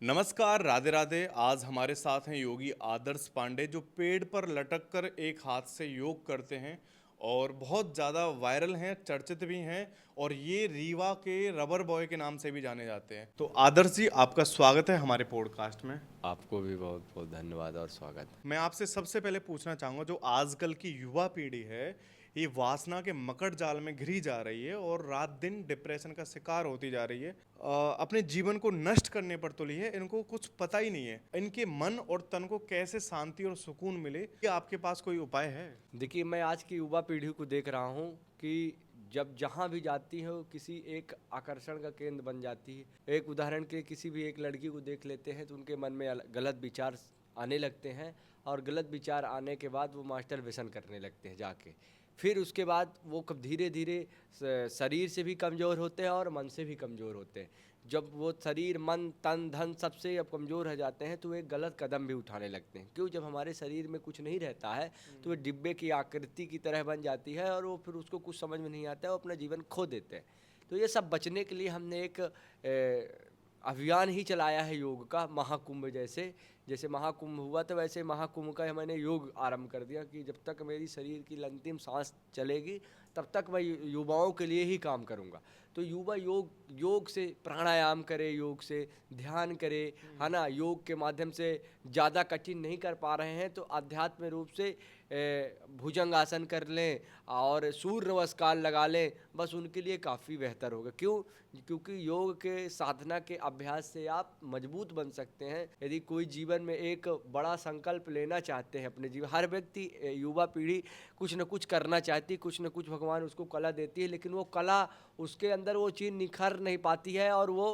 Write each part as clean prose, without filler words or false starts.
नमस्कार, राधे राधे। आज हमारे साथ हैं योगी आदर्श पांडे, जो पेड़ पर लटक कर एक हाथ से योग करते हैं और बहुत ज़्यादा वायरल हैं, चर्चित भी हैं। और ये रीवा के रबर बॉय के नाम से भी जाने जाते हैं। तो आदर्श जी, आपका स्वागत है हमारे पॉडकास्ट में। आपको भी बहुत बहुत धन्यवाद और स्वागत। मैं आपसे सबसे पहले पूछना चाहूँगा, जो आजकल की युवा पीढ़ी है, ये वासना के मकड़ जाल में घिरी जा रही है और रात दिन डिप्रेशन का शिकार होती जा रही है। अपने जीवन को नष्ट करने पर तुली है। इनको कुछ पता ही नहीं है इनके मन और तन को कैसे शांति और सुकून मिले। क्या आपके पास कोई उपाय है? देखिए, मैं आज की युवा पीढ़ी को देख रहा हूँ कि जब जहाँ भी जाती है वो किसी एक आकर्षण का केंद्र बन जाती है। एक उदाहरण के किसी भी एक लड़की को देख लेते हैं तो उनके मन में गलत विचार आने लगते हैं और गलत विचार आने के बाद वो मास्टर व्यसन करने लगते हैं जाके। फिर उसके बाद वो कब धीरे धीरे शरीर से भी कमज़ोर होते हैं और मन से भी कमज़ोर होते हैं। जब वो शरीर, मन, तन, धन सबसे अब कमज़ोर हो जाते हैं तो वो एक गलत कदम भी उठाने लगते हैं। क्यों? जब हमारे शरीर में कुछ नहीं रहता है तो वो डिब्बे की आकृति की तरह बन जाती है और वो फिर उसको कुछ समझ में नहीं आता है, वो अपना जीवन खो देते हैं। तो ये सब बचने के लिए हमने एक अभियान ही चलाया है योग का, महाकुंभ जैसे। जैसे महाकुंभ हुआ तो वैसे महाकुंभ का मैंने योग आरंभ कर दिया कि जब तक मेरी शरीर की अंतिम सांस चलेगी तब तक मैं युवाओं के लिए ही काम करूँगा। तो युवा योग से प्राणायाम करे, योग से ध्यान करे, है ना। योग के माध्यम से ज़्यादा कठिन नहीं कर पा रहे हैं तो आध्यात्म रूप से भुजंग आसन कर लें और सूर्य नमस्कार लगा लें, बस उनके लिए काफ़ी बेहतर होगा। क्यों? क्योंकि योग के साधना के अभ्यास से आप मजबूत बन सकते हैं। यदि कोई जीवन में एक बड़ा संकल्प लेना चाहते हैं अपने जीवन, हर व्यक्ति, युवा पीढ़ी कुछ न कुछ करना चाहती है, कुछ न कुछ भगवान उसको कला देती है, लेकिन वो कला, उसके अंदर वो चीज़ निखर नहीं पाती है और वो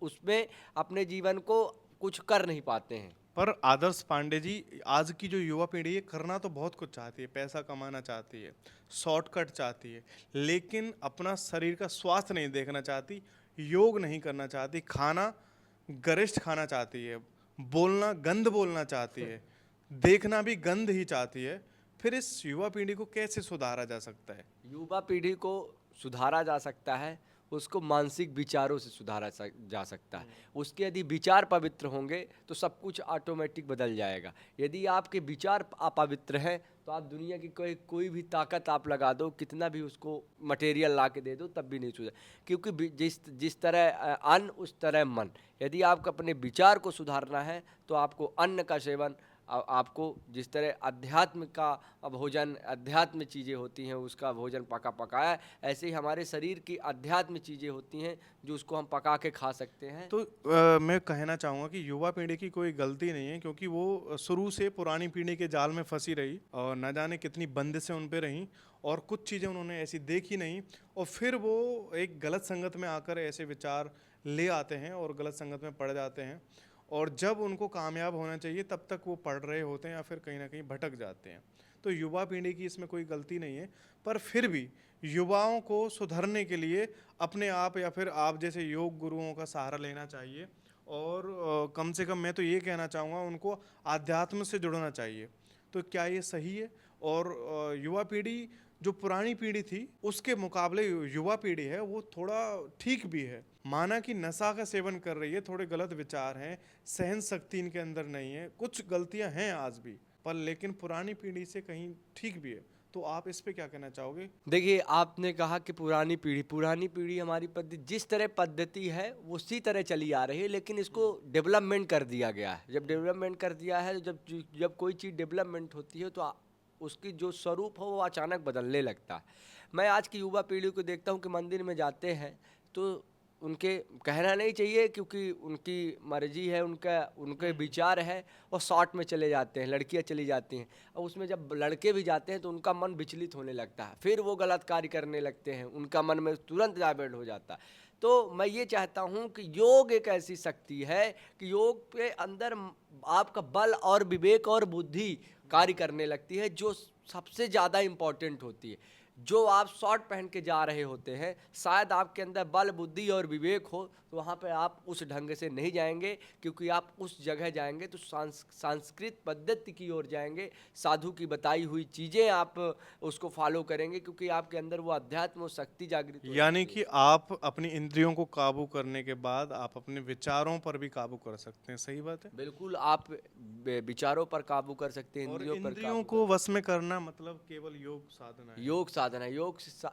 उसमें अपने जीवन को कुछ कर नहीं पाते हैं। पर आदर्श पांडे जी, आज की जो युवा पीढ़ी है, करना तो बहुत कुछ चाहती है, पैसा कमाना चाहती है, शॉर्टकट चाहती है, लेकिन अपना शरीर का स्वास्थ्य नहीं देखना चाहती, योग नहीं करना चाहती, खाना गरिष्ठ खाना चाहती है, बोलना गंद बोलना चाहती है, देखना भी गंद ही चाहती है। फिर इस युवा पीढ़ी को कैसे सुधारा जा सकता है? युवा पीढ़ी को सुधारा जा सकता है, उसको मानसिक विचारों से जा सकता है। उसके यदि विचार पवित्र होंगे तो सब कुछ ऑटोमेटिक बदल जाएगा। यदि आपके विचार अपवित्र हैं तो आप दुनिया की कोई कोई भी ताकत आप लगा दो, कितना भी उसको मटेरियल ला के दे दो, तब भी नहीं सुधर। क्योंकि जिस जिस तरह अन्न उस तरह मन। यदि आपको अपने विचार को सुधारना है तो आपको अन्न का सेवन, आपको जिस तरह अध्यात्म का भोजन, अध्यात्म चीज़ें होती हैं उसका भोजन पका पकाया, ऐसे ही हमारे शरीर की अध्यात्म चीज़ें होती हैं जो उसको हम पका के खा सकते हैं। तो मैं कहना चाहूँगा कि युवा पीढ़ी की कोई गलती नहीं है, क्योंकि वो शुरू से पुरानी पीढ़ी के जाल में फंसी रही और न जाने कितनी बंदिशें उन पे रहीं और कुछ चीज़ें उन्होंने ऐसी देखी नहीं, और फिर वो एक गलत संगत में आकर ऐसे विचार ले आते हैं और गलत संगत में पड़ जाते हैं। और जब उनको कामयाब होना चाहिए तब तक वो पढ़ रहे होते हैं या फिर कहीं ना कहीं भटक जाते हैं। तो युवा पीढ़ी की इसमें कोई गलती नहीं है, पर फिर भी युवाओं को सुधरने के लिए अपने आप या फिर आप जैसे योग गुरुओं का सहारा लेना चाहिए। और कम से कम मैं तो ये कहना चाहूँगा, उनको आध्यात्म से जुड़ना चाहिए। तो क्या ये सही है? और युवा पीढ़ी जो पुरानी पीढ़ी थी उसके मुकाबले युवा पीढ़ी है वो थोड़ा ठीक भी है। माना कि नशा का सेवन कर रही है, थोड़े गलत विचार हैं, सहन शक्ति इनके अंदर नहीं है, कुछ गलतियां हैं आज भी, पर लेकिन पुरानी पीढ़ी से कहीं ठीक भी है। तो आप इस पे क्या कहना चाहोगे? देखिए, आपने कहा कि पुरानी पीढ़ी हमारी पद्धति जिस तरह पद्धति है वो उसी तरह चली आ रही है, लेकिन इसको डेवलपमेंट कर दिया गया है। जब डेवलपमेंट कर दिया है, जब जब कोई चीज़ डेवलपमेंट होती है तो उसकी जो स्वरूप हो वो अचानक बदलने लगता है। मैं आज की युवा पीढ़ी को देखता हूँ कि मंदिर में जाते हैं तो उनके, कहना नहीं चाहिए क्योंकि उनकी मर्जी है, उनका उनके विचार है, और शॉर्ट में चले जाते हैं, लड़कियां चली जाती हैं। और उसमें जब लड़के भी जाते हैं तो उनका मन विचलित होने लगता है, फिर वो गलत कार्य करने लगते हैं, उनका मन में तुरंत डाइवर्ट हो जाता है। तो मैं ये चाहता हूँ कि योग एक ऐसी शक्ति है कि योग के अंदर आपका बल और विवेक और बुद्धि कार्य करने लगती है, जो सबसे ज़्यादा इम्पॉर्टेंट होती है। जो आप शॉर्ट पहन के जा रहे होते हैं, शायद आपके अंदर बल बुद्धि और विवेक हो तो वहाँ पे आप उस ढंग से नहीं जाएंगे, क्योंकि आप उस जगह जाएंगे तो सांस्कृत पद्धति की ओर जाएंगे, साधु की बताई हुई चीज़ें आप उसको फॉलो करेंगे, क्योंकि आपके अंदर वो अध्यात्म और शक्ति जागृत हो यानी जाती कि है। आप अपनी इंद्रियों को काबू करने के बाद आप अपने विचारों पर भी काबू कर सकते हैं, सही बात है। बिल्कुल, आप विचारों पर काबू कर सकते हैं, और इंद्रियों पर इंद्रियों काबू कर को सकते वश में करना मतलब केवल योग साधना हैं। है। योग साधना,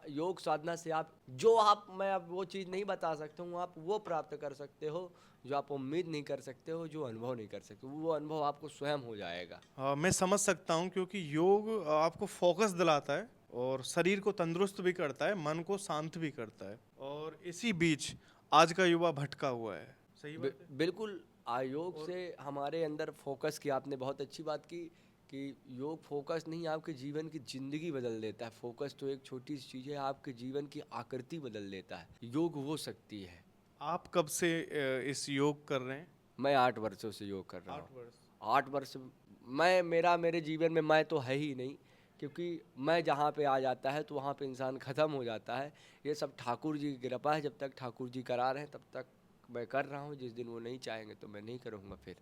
योग साधना से आप जो आप मैं अब वो चीज़ नहीं बता सकता हूँ, आप वो प्राप्त कर सकते हो जो आप उम्मीद नहीं कर सकते हो, जो अनुभव नहीं कर सकते, वो अनुभव आपको स्वयं हो जाएगा। मैं समझ सकता हूँ क्योंकि योग आपको फोकस दिलाता है और शरीर को तंदुरुस्त भी करता है, मन को शांत भी करता है। और इसी बीच आज का युवा भटका हुआ है, सही बात है। बिल्कुल, योग और से हमारे अंदर फोकस की आपने बहुत अच्छी बात की कि योग फोकस नहीं, आपके जीवन की ज़िंदगी बदल देता है। फोकस तो एक छोटी सी चीज़ है, आपके जीवन की आकृति बदल देता है। योग वो शक्ति है। आप कब से इस योग कर रहे हैं? मैं 8 वर्षों से योग कर रहा हूँ। 8 वर्ष। 8 वर्ष मेरे जीवन में मैं तो है ही नहीं, क्योंकि मैं जहाँ पे आ जाता है तो वहाँ पे इंसान ख़त्म हो जाता है। ये सब ठाकुर जी की कृपा है, जब तक ठाकुर जी करा रहे हैं तब तक मैं कर रहा हूँ, जिस दिन वो नहीं चाहेंगे तो मैं नहीं करूँगा फिर।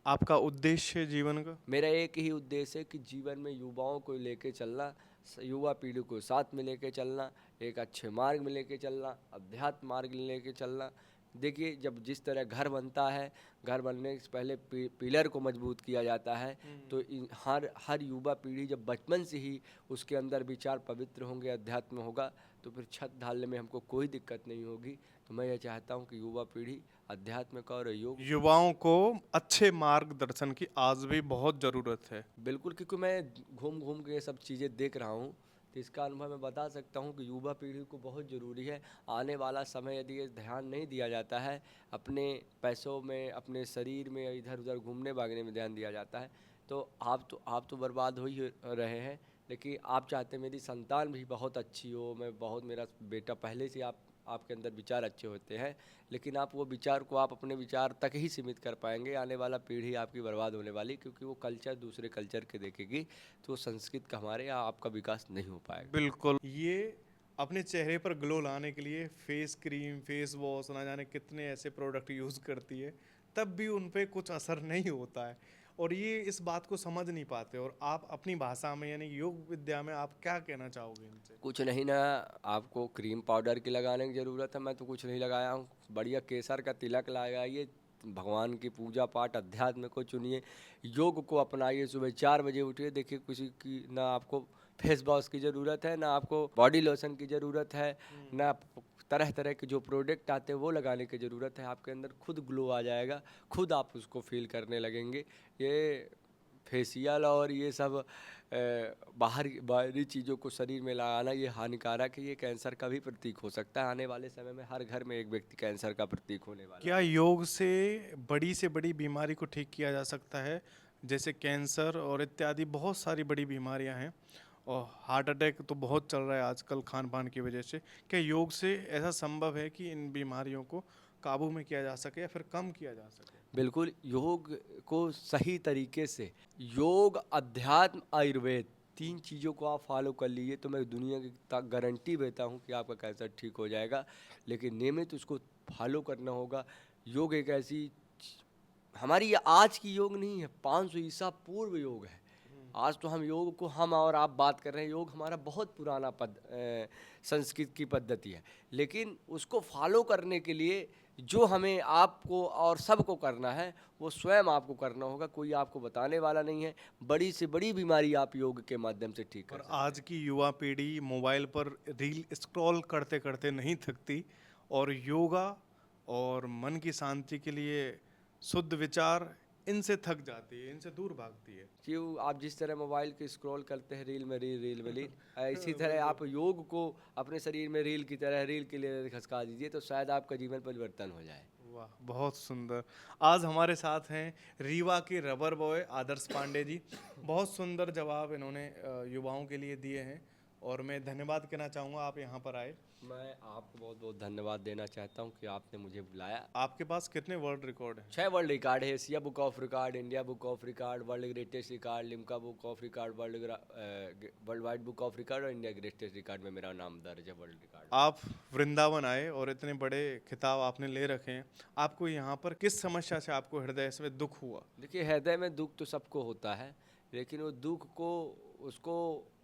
आपका उद्देश्य जीवन का? मेरा एक ही उद्देश्य है कि जीवन में युवाओं को लेके चलना, युवा पीढ़ी को साथ में लेके चलना, एक अच्छे मार्ग में लेके चलना, अध्यात्म मार्ग में लेके चलना। देखिए, जब जिस तरह घर बनता है, घर बनने से पहले पिलर को मजबूत किया जाता है, तो हर हर युवा पीढ़ी जब बचपन से ही उसके अंदर विचार पवित्र होंगे, अध्यात्म होगा, तो फिर छत ढालने में हमको कोई दिक्कत नहीं होगी। तो मैं ये चाहता हूँ कि युवा पीढ़ी अध्यात्म का और योग। युवाओं को अच्छे मार्गदर्शन की आज भी बहुत ज़रूरत है। बिल्कुल, क्योंकि मैं घूम घूम के ये सब चीज़ें देख रहा हूँ, तो इसका अनुभव मैं बता सकता हूँ कि युवा पीढ़ी को बहुत ज़रूरी है। आने वाला समय यदि ये ध्यान नहीं दिया जाता है, अपने पैसों में, अपने शरीर में इधर उधर घूमने भागने में ध्यान दिया जाता है, तो आप तो बर्बाद हो ही रहे हैं। लेकिन आप चाहते हैं मेरी संतान भी बहुत अच्छी हो, मेरा बेटा पहले से आपके अंदर विचार अच्छे होते हैं, लेकिन आप वो विचार को आप अपने विचार तक ही सीमित कर पाएंगे। आने वाला पीढ़ी आपकी बर्बाद होने वाली, क्योंकि वो कल्चर दूसरे कल्चर के देखेगी, तो संस्कृत का हमारे यहाँ आपका विकास नहीं हो पाएगा। बिल्कुल। ये अपने चेहरे पर ग्लो लाने के लिए फेस क्रीम, फेस वॉश, ना जाने कितने ऐसे प्रोडक्ट यूज़ करती है, तब भी उन पे कुछ असर नहीं होता है। और ये इस बात को समझ नहीं पाते। और आप अपनी भाषा में यानी योग विद्या में आप क्या कहना चाहोगे इनसे? कुछ नहीं ना, आपको क्रीम पाउडर की लगाने की ज़रूरत है, मैं तो कुछ नहीं लगाया हूँ। बढ़िया केसर का तिलक लगाइए, भगवान की पूजा पाठ अध्यात्म को चुनिए, योग को अपनाइए। सुबह 4 बजे उठिए, देखिए किसी की ना आपको फेस वॉश की ज़रूरत है, ना आपको बॉडी लोशन की ज़रूरत है, ना तरह तरह के जो प्रोडक्ट आते हैं वो लगाने की ज़रूरत है। आपके अंदर खुद ग्लो आ जाएगा, खुद आप उसको फील करने लगेंगे। ये फेशियल और ये सब बाहरी चीज़ों को शरीर में लगाना ये हानिकारक है, ये कैंसर का भी प्रतीक हो सकता है। आने वाले समय में हर घर में एक व्यक्ति कैंसर का प्रतीक होने वाला क्या योग से बड़ी बीमारी को ठीक किया जा सकता है? जैसे कैंसर और इत्यादि बहुत सारी बड़ी बीमारियां हैं, और हार्ट अटैक तो बहुत चल रहा है आजकल खान पान की वजह से। क्या योग से ऐसा संभव है कि इन बीमारियों को काबू में किया जा सके या फिर कम किया जा सके? बिल्कुल, योग को सही तरीके से, योग, अध्यात्म, आयुर्वेद, 3 चीज़ों को आप फॉलो कर लीजिए तो मैं दुनिया की गारंटी देता हूँ कि आपका कैंसर ठीक हो जाएगा। लेकिन नियमित उसको फॉलो करना होगा। योग एक ऐसी हमारी ये आज की योग नहीं है, 500 ईसा पूर्व योग है। आज तो हम योग को हम और आप बात कर रहे हैं, योग हमारा बहुत पुराना संस्कृत की पद्धति है। लेकिन उसको फॉलो करने के लिए जो हमें आपको और सबको करना है, वो स्वयं आपको करना होगा, कोई आपको बताने वाला नहीं है। बड़ी से बड़ी बीमारी आप योग के माध्यम से ठीक कर और सकते हैं। आज की युवा पीढ़ी मोबाइल पर रील स्क्रॉल करते करते नहीं थकती, और योगा और मन की शांति के लिए शुद्ध विचार इनसे थक जाती है, इनसे दूर भागती है। क्यों, आप जिस तरह मोबाइल के स्क्रॉल करते हैं, रील में रील, रील में रील, इसी तरह आप योग को अपने शरीर में रील की तरह रील के लिए खसका दीजिए, तो शायद आपका जीवन परिवर्तन हो जाए। वाह, बहुत सुंदर। आज हमारे साथ हैं रीवा के रबर बॉय आदर्श पांडे जी। बहुत सुंदर जवाब इन्होंने युवाओं के लिए दिए हैं। और मैं धन्यवाद कहना चाहूँगा आप यहाँ पर आए। मैं आपको बहुत बहुत धन्यवाद देना चाहता हूँ कि आपने मुझे बुलाया। आपके पास कितने वर्ल्ड रिकॉर्ड हैं? 6 वर्ल्ड रिकॉर्ड है, Asia book of record, India book of record, world greatest record, Limca book of record, world wide book of record और इंडिया ग्रेटेस्ट रिकॉर्ड में मेरा नाम दर्ज है वर्ल्ड रिकॉर्ड। आप वृंदावन आए और इतने बड़े खिताब आपने ले रखे हैं, आपको यहाँ पर किस समस्या से आपको हृदय में दुख हुआ? देखिए, हृदय में दुख तो सबको होता है, लेकिन वो दुख को उसको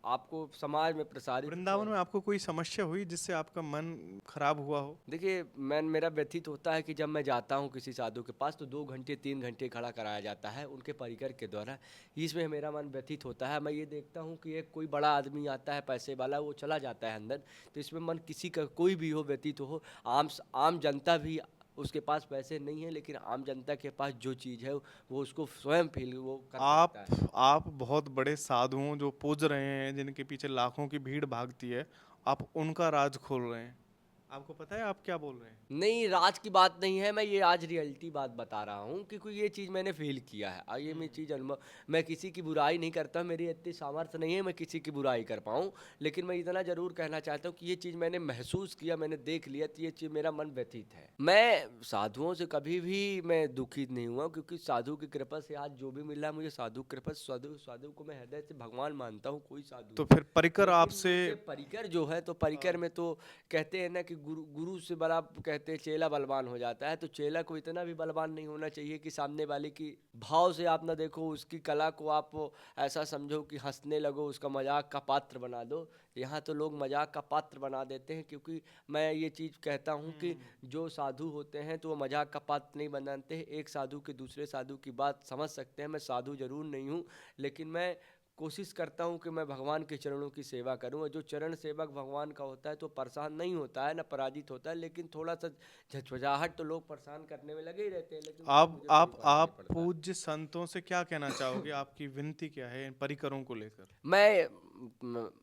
आपको समाज में प्रसारित। वृंदावन में आपको कोई समस्या हुई जिससे आपका मन खराब हुआ हो? देखिए, मेरा व्यथित होता है कि जब मैं जाता हूँ किसी साधु के पास तो 2 घंटे 3 घंटे खड़ा कराया जाता है उनके परिकर के द्वारा। इसमें मेरा मन व्यथित होता है। मैं ये देखता हूँ कि एक कोई बड़ा आदमी आता है पैसे वाला, वो चला जाता है अंदर, तो इसमें मन किसी का कोई भी हो व्यतीत हो, आम जनता भी उसके पास पैसे नहीं है, लेकिन आम जनता के पास जो चीज़ है वो उसको स्वयं फील वो कर सकता है। आप बहुत बड़े साधुओं जो पूज रहे हैं, जिनके पीछे लाखों की भीड़ भागती है, आप उनका राज खोल रहे हैं। आपको पता है आप क्या बोल रहे हैं? नहीं, राज की बात नहीं है, मैं ये आज रियलिटी बात बता रहा हूँ कि कोई ये चीज़ मैंने फील किया है और ये मेरी चीज़ अनुभव। मैं किसी की बुराई नहीं करता, मेरी इतनी सामर्थ्य नहीं है मैं किसी की बुराई कर पाऊँ, लेकिन मैं इतना ज़रूर कहना चाहता हूँ कि ये चीज़ मैंने महसूस किया, मैंने देख लिया, तो ये चीज़ मेरा मन व्यथित है। मैं साधुओं से कभी भी मैं दुखित नहीं हुआ, क्योंकि साधु की कृपा से आज जो भी मिला है मुझे साधु की कृपा से, साधु को मैं हृदय से भगवान मानता हूँ, कोई साधु। तो फिर परिकर लेकिन आपसे मुझे परिकर जो है, तो परिकर में तो कहते हैं ना कि गुरु से बड़ा कहते हैं चेला बलवान हो जाता है, तो चेला को इतना भी बलवान नहीं होना चाहिए कि सामने वाले की भाव से आप ना देखो, उसकी कला को आप ऐसा समझो कि हंसने लगो, उसका मजाक का पात्र बना दो। यहाँ तो लोग मजाक का पात्र बना देते हैं, क्योंकि मैं ये चीज़ कहता हूँ कि जो साधु होते हैं तो वो मजाक का पात्र नहीं बनाते हैं। एक साधु के दूसरे साधु की बात समझ सकते हैं। मैं साधु जरूर नहीं हूँ, लेकिन मैं कोशिश करता हूँ कि मैं भगवान के चरणों की सेवा करूँ, और जो चरण सेवक भगवान का होता है तो परेशान नहीं होता है, ना पराजित होता है, लेकिन थोड़ा सा झचझाहट तो लोग परेशान करने में लगे ही रहते हैं, लेकिन उससे मुझे कोई फर्क नहीं आप पड़ता। पूज्य संतों से क्या कहना चाहोगे? आपकी विनती क्या है इन परिकरों को लेकर? मैं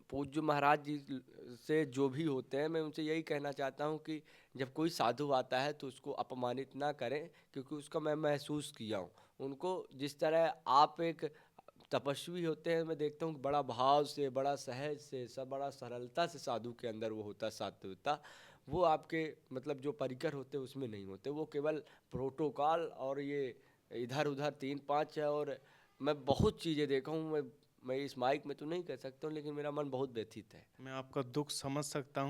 पूज्य महाराज जी से जो भी होते हैं, मैं उनसे यही कहना चाहता हूँ कि जब कोई साधु आता है तो उसको अपमानित ना करें, क्योंकि उसका मैं महसूस किया हूँ। उनको जिस तरह आप एक तपस्वी होते हैं, मैं देखता हूँ बड़ा भाव से, बड़ा सहज से, सब बड़ा सरलता से साधु के अंदर वो होता सात्विकता, वो आपके मतलब जो परिकर होते हैं उसमें नहीं होते। वो केवल प्रोटोकॉल और ये इधर उधर 3-5 है। और मैं बहुत चीज़ें देखा हूँ, मैं इस माइक में तो नहीं कह सकता हूँ, लेकिन मेरा मन बहुत व्यथित है। मैं आपका दुख समझ सकता हूँ।